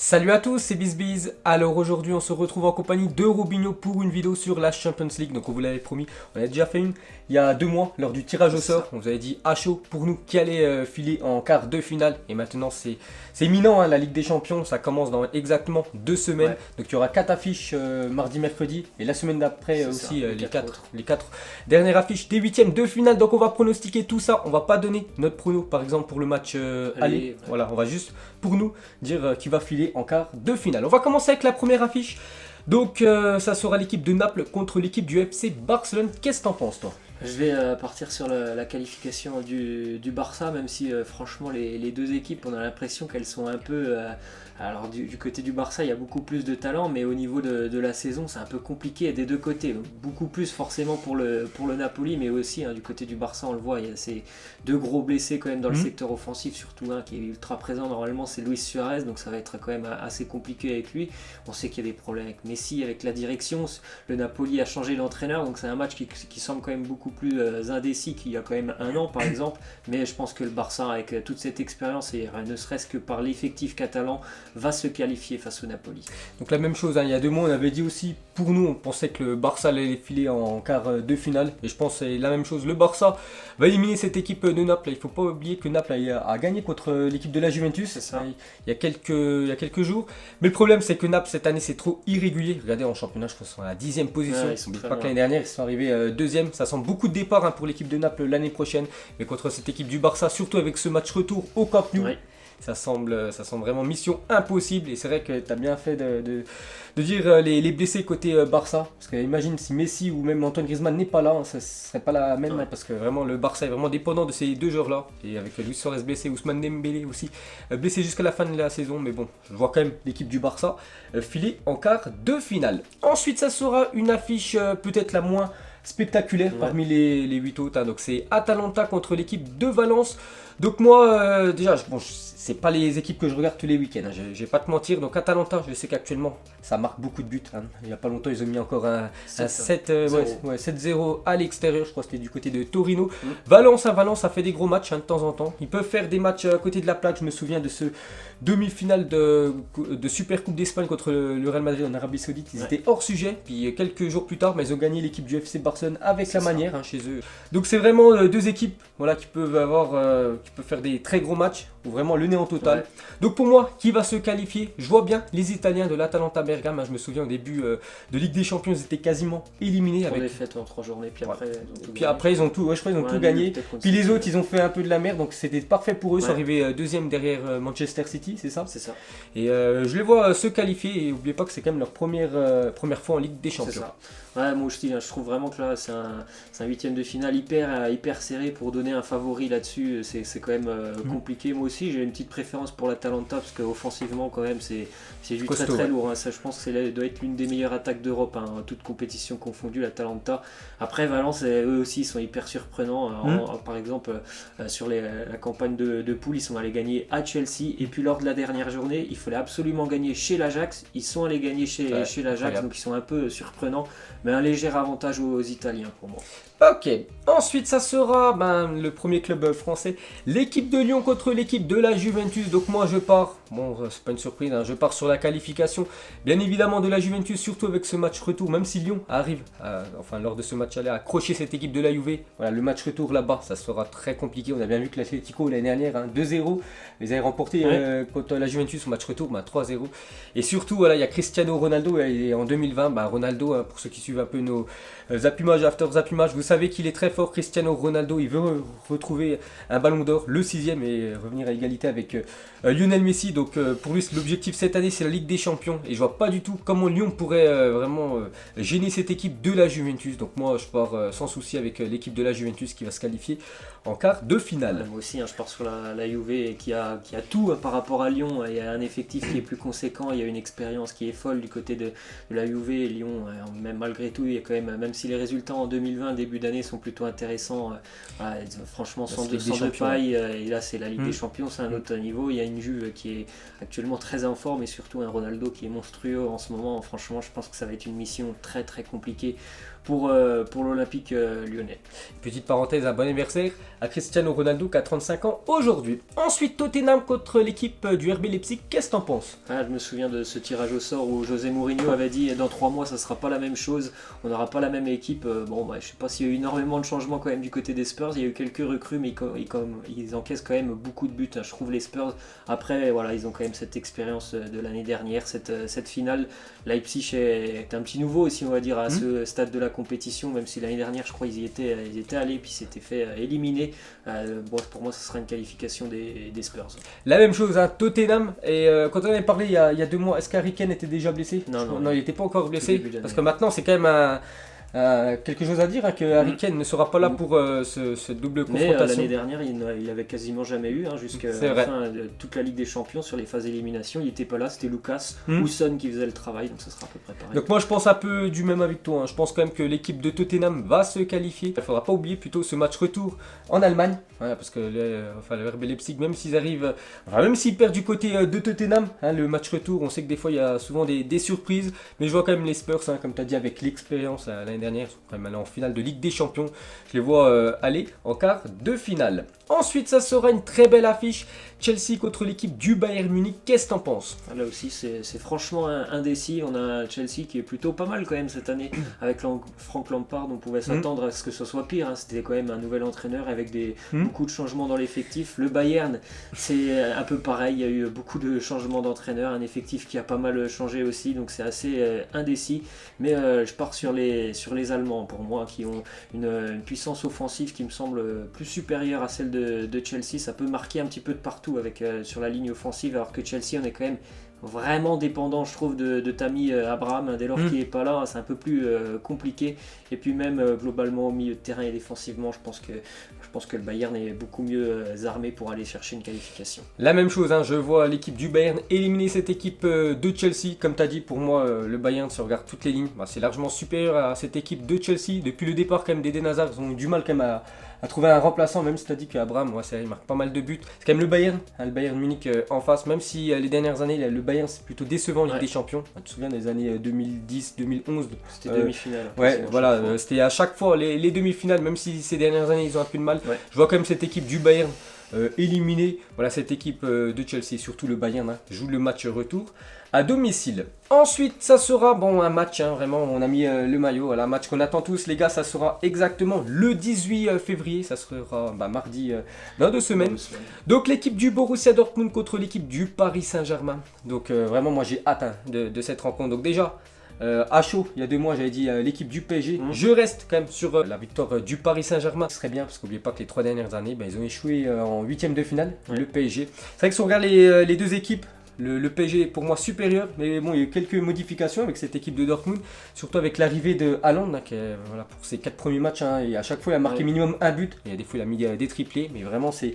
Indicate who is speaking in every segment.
Speaker 1: Salut à tous, c'est BizBiz. Alors aujourd'hui on se retrouve en compagnie de Robinho pour une vidéo sur la Champions League. Donc on vous l'avait promis, on a déjà fait une il y a 2 mois lors du tirage au sort. On vous avait dit à chaud pour nous qui allait filer en quart de finale. Et maintenant c'est imminent, hein, la Ligue des Champions, ça commence dans exactement 2 semaines.
Speaker 2: Ouais.
Speaker 1: Donc il y aura 4 affiches mardi, mercredi. Et la semaine d'après
Speaker 2: C'est
Speaker 1: aussi
Speaker 2: ça,
Speaker 1: les quatre dernières affiches des huitièmes de finale. Donc on va pronostiquer tout ça. On va pas donner notre prono par exemple pour le match aller.
Speaker 2: Ouais.
Speaker 1: Voilà, on va juste pour nous dire qui va filer en quart de finale. On va commencer avec la première affiche. Donc ça sera l'équipe de Naples contre l'équipe du FC Barcelone. Qu'est-ce que t'en penses toi?
Speaker 2: Je vais partir sur la qualification du Barça, même si franchement les deux équipes, on a l'impression qu'elles sont un peu... alors du côté du Barça, il y a beaucoup plus de talent, mais au niveau de la saison, c'est un peu compliqué des deux côtés. Beaucoup plus forcément pour le Napoli, mais aussi du côté du Barça, on le voit, il y a ces deux gros blessés quand même dans le secteur offensif, surtout un qui est ultra présent, normalement c'est Luis Suarez, donc ça va être quand même assez compliqué avec lui. On sait qu'il y a des problèmes avec Messi, avec la direction, le Napoli a changé d'entraîneur, donc c'est un match qui semble quand même beaucoup plus indécis qu'il y a quand même un an par exemple, mais je pense que le Barça avec toute cette expérience et ne serait-ce que par l'effectif catalan va se qualifier face au Napoli.
Speaker 1: Donc la même chose, hein, il y a 2 mois on avait dit aussi, pour nous on pensait que le Barça allait filer en quart de finale, et je pense que c'est la même chose, le Barça va éliminer cette équipe de Naples. Il ne faut pas oublier que Naples a gagné contre l'équipe de la Juventus,
Speaker 2: C'est ça.
Speaker 1: il y a quelques jours, mais le problème c'est que Naples cette année c'est trop irrégulier. Regardez en championnat, je crois qu'ils sont à la 10e position,
Speaker 2: Ouais, ils sont
Speaker 1: n'oublie
Speaker 2: très
Speaker 1: pas que
Speaker 2: loin.
Speaker 1: l'année dernière ils sont arrivés 2e, ça semble beaucoup de départ, hein, pour l'équipe de Naples l'année prochaine, mais contre cette équipe du Barça, surtout avec ce match retour au Camp Nou,
Speaker 2: Ouais.
Speaker 1: ça semble vraiment mission impossible. Et c'est vrai que tu as bien fait de dire les blessés côté Barça. Parce que imagine si Messi ou même Antoine Griezmann n'est pas là, hein, ça ne serait pas la même.
Speaker 2: Ouais.
Speaker 1: Hein, parce que vraiment le Barça est vraiment dépendant de ces deux joueurs-là. Et avec Luis Suarez blessé, Ousmane Dembélé aussi blessé jusqu'à la fin de la saison. Mais bon, je vois quand même l'équipe du Barça filer en quart de finale. Ensuite, ça sera une affiche peut-être la moins spectaculaire parmi les 8 autres. Hein. Donc c'est Atalanta contre l'équipe de Valence. Donc moi, déjà, c'est pas les équipes que je regarde tous les week-ends, hein. Je vais pas te mentir. Donc Atalanta, je sais qu'actuellement, ça marque beaucoup de buts, hein. Il y a pas longtemps, ils ont mis encore un 7-0 à l'extérieur. Je crois que c'était du côté de Torino. Valence, Valence a fait des gros matchs, hein, de temps en temps. Ils peuvent faire des matchs à côté de la plaque. Je me souviens de ce demi-finale de Super Coupe d'Espagne contre le Real Madrid en Arabie Saoudite. Ils étaient hors sujet. Puis quelques jours plus tard, ils ont gagné l'équipe du FC Barcelone avec la manière, hein, chez eux. Donc c'est vraiment deux équipes, voilà, qui peuvent faire des très gros matchs ou vraiment le néant total.
Speaker 2: Ouais.
Speaker 1: Donc pour moi, qui va se qualifier? Je vois bien les Italiens de l'Atalanta Bergame, hein. Je me souviens au début de Ligue des Champions, ils étaient quasiment éliminés
Speaker 2: Avec...
Speaker 1: avec.
Speaker 2: défaites en 3 journées, puis après,
Speaker 1: Après ils ont tout, je crois ils ont tout gagné. Puis les autres, ils ont fait un peu de la merde, donc c'était parfait pour eux. Ils sont arrivés deuxième derrière Manchester City, c'est ça?
Speaker 2: C'est ça.
Speaker 1: Et je les vois se qualifier. Et n'oubliez pas que c'est quand même leur première fois en Ligue des Champions.
Speaker 2: C'est ça. Ouais, moi aussi, je trouve vraiment que là, c'est un huitième de finale hyper serré pour donner un favori là-dessus. C'est quand même compliqué. Moi aussi, j'ai une petite préférence pour l'Atalanta parce qu'offensivement, quand même, c'est du
Speaker 1: costaud,
Speaker 2: très lourd. Hein. Ça, je pense que doit être l'une des meilleures attaques d'Europe, hein, toute compétition confondue, l'Atalanta. Après, Valence, eux aussi, ils sont hyper surprenants. Par exemple, sur la campagne de poule, ils sont allés gagner à Chelsea. Et puis, lors de la dernière journée, il fallait absolument gagner chez l'Ajax. Ils sont allés gagner chez l'Ajax, donc ils sont un peu surprenants. Mais un léger avantage aux Italiens pour moi.
Speaker 1: Ok, ensuite ça sera le premier club français, l'équipe de Lyon contre l'équipe de la Juventus. Donc moi je pars, bon c'est pas une surprise, hein, je pars sur la qualification bien évidemment de la Juventus, surtout avec ce match retour, même si Lyon arrive lors de ce match aller à accrocher cette équipe de la Juve. Voilà, le match retour là-bas ça sera très compliqué. On a bien vu que l'Atlético l'année dernière, 2-0, ils avaient remporté contre la Juventus au match retour, 3-0. Et surtout voilà, il y a Cristiano Ronaldo, et en 2020 Ronaldo, pour ceux qui suivent un peu nos Zappimage, After Zappimage, vous savez qu'il est très fort. Cristiano Ronaldo, il veut retrouver un ballon d'or, le 6e, et revenir à égalité avec Lionel Messi. Donc pour lui l'objectif cette année c'est la Ligue des Champions, et je vois pas du tout comment Lyon pourrait vraiment gêner cette équipe de la Juventus. Donc moi je pars sans souci avec l'équipe de la Juventus qui va se qualifier en quart de finale.
Speaker 2: Moi aussi, je pars sur la Juve qui a tout par rapport à Lyon. Il y a un effectif qui est plus conséquent, il y a une expérience qui est folle du côté de la Juve. Et Lyon, même malgré tout, il y a quand même si les résultats en 2020, début d'année, sont plutôt intéressants, franchement sans de paille, et là c'est la Ligue des Champions, c'est un autre niveau. Il y a une Juve qui est actuellement très en forme, et surtout un Ronaldo qui est monstrueux en ce moment. Franchement, je pense que ça va être une mission très très compliquée pour l'Olympique lyonnais.
Speaker 1: Petite parenthèse, un bon anniversaire à Cristiano Ronaldo qui a 35 ans aujourd'hui. Ensuite, Tottenham contre l'équipe du RB Leipzig, qu'est-ce que t'en penses?
Speaker 2: Je me souviens de ce tirage au sort où José Mourinho avait dit dans 3 mois ça sera pas la même chose, on n'aura pas la même équipe. Je sais pas s'il y a eu énormément de changements quand même du côté des Spurs, il y a eu quelques recrues mais ils encaissent quand même beaucoup de buts, je trouve les Spurs. Après voilà, ils ont quand même cette expérience de l'année dernière, cette finale. Leipzig est un petit nouveau aussi on va dire à ce stade de la compétition, même si l'année dernière je crois ils y étaient allés puis s'étaient fait éliminer. Pour moi, ce sera une qualification des Spurs.
Speaker 1: La même chose, hein, Tottenham. Et quand on avait parlé il y a 2 mois, est-ce qu'Harry Kane était déjà blessé?
Speaker 2: Non,
Speaker 1: il n'était pas encore blessé. Parce que maintenant, c'est quand même quelque chose à dire, hein, que Harry Kane ne sera pas là pour ce double confrontation.
Speaker 2: Mais l'année dernière, il avait quasiment jamais eu, jusqu'à la fin de toute la Ligue des Champions, sur les phases d'élimination. Il n'était pas là, c'était Lucas ou Son qui faisait le travail, donc ça sera à peu près pareil.
Speaker 1: Donc moi je pense un peu du même avec toi, hein. Je pense quand même que l'équipe de Tottenham va se qualifier. Il ne faudra pas oublier plutôt ce match retour en Allemagne, parce que le RB Leipzig, même s'ils perdent du côté de Tottenham, hein, le match retour, on sait que des fois il y a souvent des surprises, mais je vois quand même les Spurs, hein, comme tu as dit, avec l'expérience l'année dernière, ils sont quand même allés en finale de Ligue des Champions, je les vois aller en quart de finale. Ensuite, ça sera une très belle affiche, Chelsea contre l'équipe du Bayern Munich, qu'est-ce que t'en penses?
Speaker 2: Là aussi, c'est franchement indécis. On a Chelsea qui est plutôt pas mal quand même cette année. Avec Frank Lampard, on pouvait s'attendre à ce que ce soit pire, hein. C'était quand même un nouvel entraîneur avec beaucoup de changements dans l'effectif. Le Bayern, c'est un peu pareil. Il y a eu beaucoup de changements d'entraîneur, un effectif qui a pas mal changé aussi, donc c'est assez indécis. Mais je pars sur les Allemands, pour moi, qui ont une puissance offensive qui me semble plus supérieure à celle de Chelsea. Ça peut marquer un petit peu de partout sur la ligne offensive, alors que Chelsea, on est quand même vraiment dépendant, je trouve, de Tammy Abraham. Dès lors qu'il n'est pas là, c'est un peu plus compliqué. Et puis même globalement au milieu de terrain et défensivement, je pense que le Bayern est beaucoup mieux armé pour aller chercher une qualification.
Speaker 1: La même chose, hein, je vois l'équipe du Bayern éliminer cette équipe de Chelsea. Comme tu as dit, pour moi, le Bayern, si on regarde toutes les lignes, c'est largement supérieur à cette équipe de Chelsea. Depuis le départ quand même d'Eden Hazard, ils ont eu du mal quand même à trouver un remplaçant, même si tu as dit qu'Abraham, il marque pas mal de buts. C'est quand même le Bayern, hein, le Bayern Munich en face, même si les dernières années, le Bayern c'est plutôt décevant en Ligue des Champions. Tu te souviens des années 2010, 2011?
Speaker 2: C'était demi-finale.
Speaker 1: C'était à chaque fois les demi-finales, même si ces dernières années ils ont un peu de mal. Je vois quand même cette équipe du Bayern éliminer cette équipe de Chelsea, surtout le Bayern, hein, joue le match retour à domicile. Ensuite, ça sera un match, hein, vraiment, on a mis le maillot, voilà, match qu'on attend tous, les gars, ça sera exactement le 18 février, ça sera mardi dans 2 semaines. Donc l'équipe du Borussia Dortmund contre l'équipe du Paris Saint-Germain. Donc vraiment, moi j'ai hâte, hein, de cette rencontre. Donc déjà, à chaud, il y a 2 mois, j'avais dit l'équipe du PSG. Je reste quand même sur la victoire du Paris Saint-Germain. Ce serait bien, parce qu'oubliez pas que les 3 dernières années, ils ont échoué en 8e de finale, le PSG. C'est vrai que si on regarde les 2 équipes, le PSG est pour moi supérieur, mais bon, il y a eu quelques modifications avec cette équipe de Dortmund, surtout avec l'arrivée de Haaland, hein, qui pour ses 4 premiers matchs, hein, et à chaque fois il a marqué minimum un but, il y a des fois il a mis des triplés, mais vraiment c'est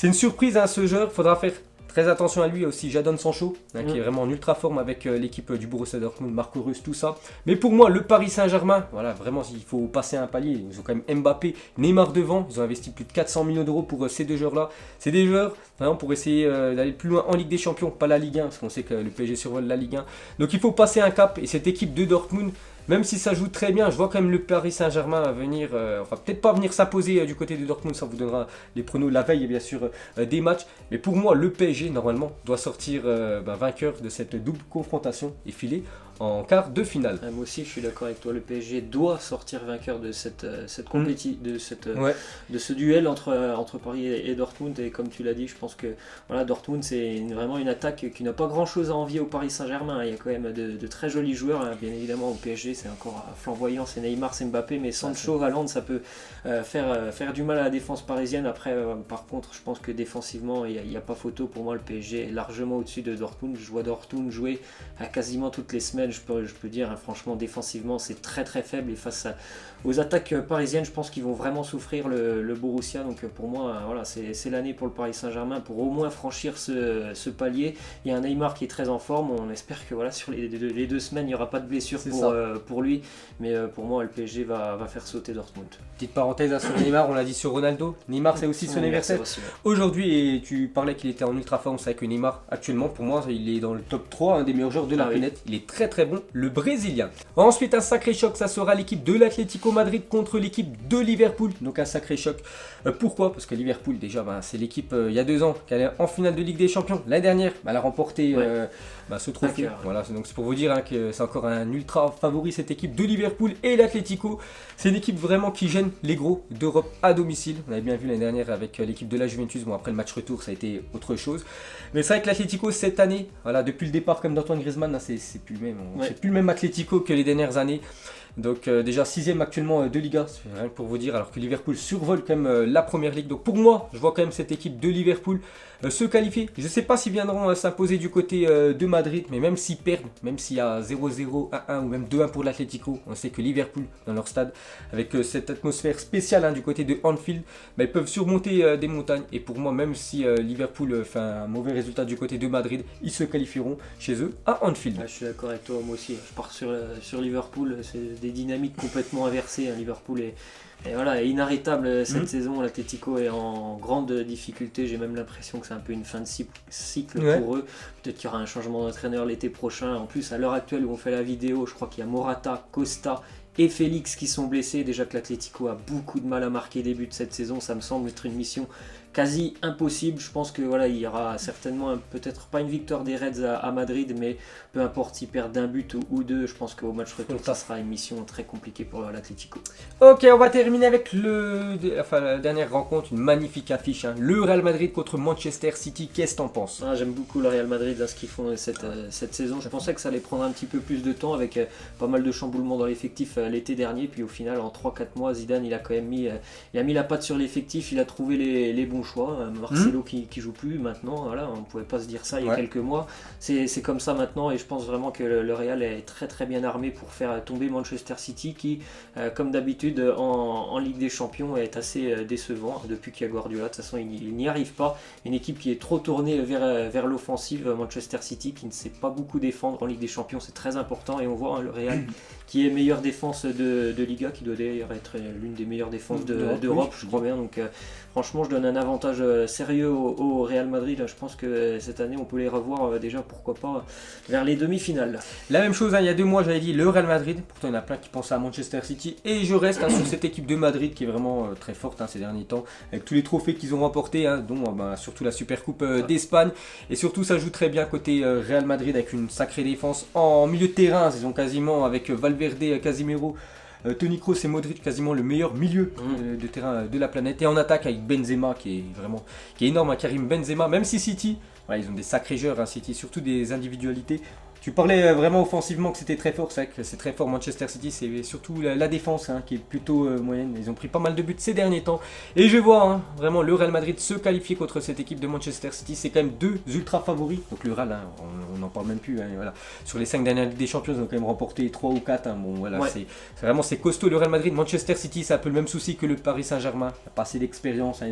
Speaker 1: une surprise, hein, ce joueur, il faudra faire très attention à lui. Aussi Jadon Sancho, hein, qui est vraiment en ultra forme avec l'équipe du Borussia Dortmund, Marco Reus, tout ça. Mais pour moi, le Paris Saint-Germain, voilà, vraiment, il faut passer un palier. Ils ont quand même Mbappé, Neymar devant. Ils ont investi plus de 400 millions d'euros pour ces 2 joueurs-là. C'est des joueurs vraiment pour essayer d'aller plus loin en Ligue des Champions, pas la Ligue 1, parce qu'on sait que le PSG survole la Ligue 1. Donc il faut passer un cap. Et cette équipe de Dortmund, même si ça joue très bien, je vois quand même le Paris Saint-Germain venir, peut-être pas venir s'imposer du côté de Dortmund, ça vous donnera les pronos la veille, bien sûr, des matchs. Mais pour moi, le PSG, normalement, doit sortir vainqueur de cette double confrontation et filer en quart de finale.
Speaker 2: Moi aussi, je suis d'accord avec toi. Le PSG doit sortir vainqueur de cette compétition, de ce duel entre Paris et Dortmund. Et comme tu l'as dit, je pense que Dortmund, c'est vraiment une attaque qui n'a pas grand-chose à envier au Paris Saint-Germain. Il y a quand même de très jolis joueurs, hein. Bien évidemment, au PSG, c'est encore flamboyant. C'est Neymar, c'est Mbappé, mais Sancho, Haaland, ça peut faire du mal à la défense parisienne. Après, par contre, je pense que défensivement, il n'y a pas photo. Pour moi, le PSG est largement au-dessus de Dortmund. Je vois Dortmund jouer à quasiment toutes les semaines. Je peux dire, hein, franchement, défensivement, c'est très très faible. Et face aux attaques parisiennes, je pense qu'ils vont vraiment souffrir le Borussia. Donc pour moi, c'est l'année pour le Paris Saint-Germain pour au moins franchir ce palier. Il y a un Neymar qui est très en forme. On espère que sur les 2 semaines, il n'y aura pas de blessure pour lui. Mais pour moi, le PSG va faire sauter Dortmund.
Speaker 1: Petite parenthèse sur Neymar, on l'a dit sur Ronaldo. Neymar, c'est aussi son anniversaire. Aujourd'hui, et tu parlais qu'il était en ultra forme. C'est vrai que Neymar, actuellement, pour moi, il est dans le top 3, un des meilleurs joueurs de la planète. Il est très très très bon, le Brésilien. Ensuite, un sacré choc, ça sera l'équipe de l'Atlético Madrid contre l'équipe de Liverpool. Donc un sacré choc. Pourquoi? Parce que Liverpool, déjà, c'est l'équipe il y a 2 ans qui allait en finale de Ligue des Champions. L'année dernière, elle a remporté ce trophée. Voilà, donc c'est pour vous dire que c'est encore un ultra favori, cette équipe de Liverpool et l'Atlético. C'est une équipe vraiment qui gêne les gros d'Europe à domicile. On avait bien vu l'année dernière avec l'équipe de la Juventus. Bon, après le match retour, ça a été autre chose. Mais c'est vrai que l'Atlético, cette année, voilà, depuis le départ comme d'Antoine Griezmann, c'est plus le même. C'est plus le même Atlético que les dernières années. Donc déjà 6ème actuellement de Liga, c'est rien que pour vous dire, alors que Liverpool survole quand même la première ligue. Donc pour moi, je vois quand même cette équipe de Liverpool se qualifier. Je ne sais pas s'ils viendront s'imposer du côté de Madrid, mais même s'ils perdent, même s'il y a 0-0, 1-1 ou même 2-1 pour l'Atlético, on sait que Liverpool, dans leur stade, avec cette atmosphère spéciale du côté de Anfield, ils peuvent surmonter des montagnes. Et pour moi, même si Liverpool fait un mauvais résultat du côté de Madrid, ils se qualifieront chez eux à Anfield.
Speaker 2: Je suis d'accord avec toi, moi aussi. Je pars sur Liverpool, c'est des dynamiques complètement inversées. Liverpool est inarrêtable cette saison. L'Atlético est en grande difficulté. J'ai même l'impression que c'est un peu une fin de cycle pour eux. Peut-être qu'il y aura un changement d'entraîneur l'été prochain. En plus, à l'heure actuelle où on fait la vidéo, je crois qu'il y a Morata, Costa et Félix qui sont blessés. Déjà que l'Atlético a beaucoup de mal à marquer des buts cette saison. Ça me semble être une mission quasi impossible. Je pense que il y aura certainement peut-être pas une victoire des Reds à Madrid, mais peu importe s'ils perdent d'un but ou 2, je pense qu'au match retour ça sera une mission très compliquée pour l'Atlético.
Speaker 1: Ok, on va terminer avec la dernière rencontre, une magnifique affiche, le Real Madrid contre Manchester City. Qu'est-ce que t'en penses?
Speaker 2: J'aime beaucoup le Real Madrid, ce qu'ils font cette saison. Je pensais que ça allait prendre un petit peu plus de temps avec pas mal de chamboulements dans l'effectif l'été dernier, puis au final en 3-4 mois Zidane il a quand même mis la patte sur l'effectif, il a trouvé les bons choix. Marcelo qui joue plus maintenant, voilà, on ne pouvait pas se dire ça il y a quelques mois. C'est comme ça maintenant, et je pense vraiment que le Real est très très bien armé pour faire tomber Manchester City qui, comme d'habitude en Ligue des Champions, est assez décevant depuis qu'il y a Guardiola. De toute façon il n'y arrive pas. Une équipe qui est trop tournée vers l'offensive, Manchester City, qui ne sait pas beaucoup défendre en Ligue des Champions, c'est très important, et on voit le Real qui est meilleure défense de Liga, qui doit d'ailleurs être l'une des meilleures défenses d'Europe, je crois bien. Donc franchement, je donne un avantage sérieux au Real Madrid. Je pense que cette année, on peut les revoir déjà, pourquoi pas, vers les demi-finales.
Speaker 1: La même chose, il y a 2 mois, j'avais dit le Real Madrid. Pourtant, il y en a plein qui pensaient à Manchester City. Et je reste sur cette équipe de Madrid qui est vraiment très forte ces derniers temps, avec tous les trophées qu'ils ont remportés, dont surtout la Super Coupe d'Espagne. Et surtout, ça joue très bien côté Real Madrid, avec une sacrée défense en milieu de terrain. Ils ont quasiment, avec Valverde, Casemiro, Toni Kroos et Modric, quasiment le meilleur milieu de terrain de la planète. Et en attaque avec Benzema qui est énorme, Karim Benzema. Même si City, ils ont des sacrés joueurs, City, surtout des individualités. Tu parlais vraiment offensivement que c'était très fort, c'est vrai que c'est très fort Manchester City, c'est surtout la défense qui est plutôt moyenne. Ils ont pris pas mal de buts ces derniers temps. Et je vois vraiment le Real Madrid se qualifier contre cette équipe de Manchester City. C'est quand même 2 ultra favoris. Donc le Real, on n'en parle même plus. Voilà. Sur les 5 dernières Ligues des Champions, ils ont quand même remporté 3 ou 4. Bon, voilà, c'est costaud le Real Madrid. Manchester City, c'est un peu le même souci que le Paris Saint-Germain. Il n'y a pas assez d'expérience.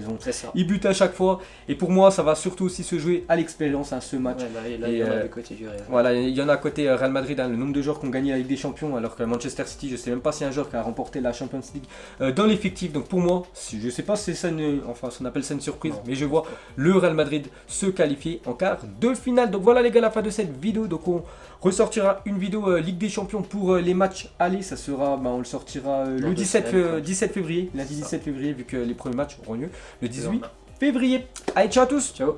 Speaker 1: Ils butent à chaque fois. Et pour moi, ça va surtout aussi se jouer à l'expérience, ce match.
Speaker 2: Là, il y en a du côté du Real.
Speaker 1: Voilà, il y en a à côté Real Madrid, le nombre de joueurs qui ont gagné la Ligue des Champions, alors que Manchester City, je ne sais même pas si un joueur qui a remporté la Champions League dans l'effectif. Donc pour moi, je ne sais pas si c'est on appelle ça une surprise, mais je vois le Real Madrid se qualifier en quart de finale. Donc voilà les gars, la fin de cette vidéo. Donc on ressortira une vidéo Ligue des Champions pour les matchs aller. Ça sera, on le sortira le 17 février, lundi 17 février, vu que les premiers matchs auront lieu le 18 février. Allez, ciao à tous.
Speaker 2: Ciao.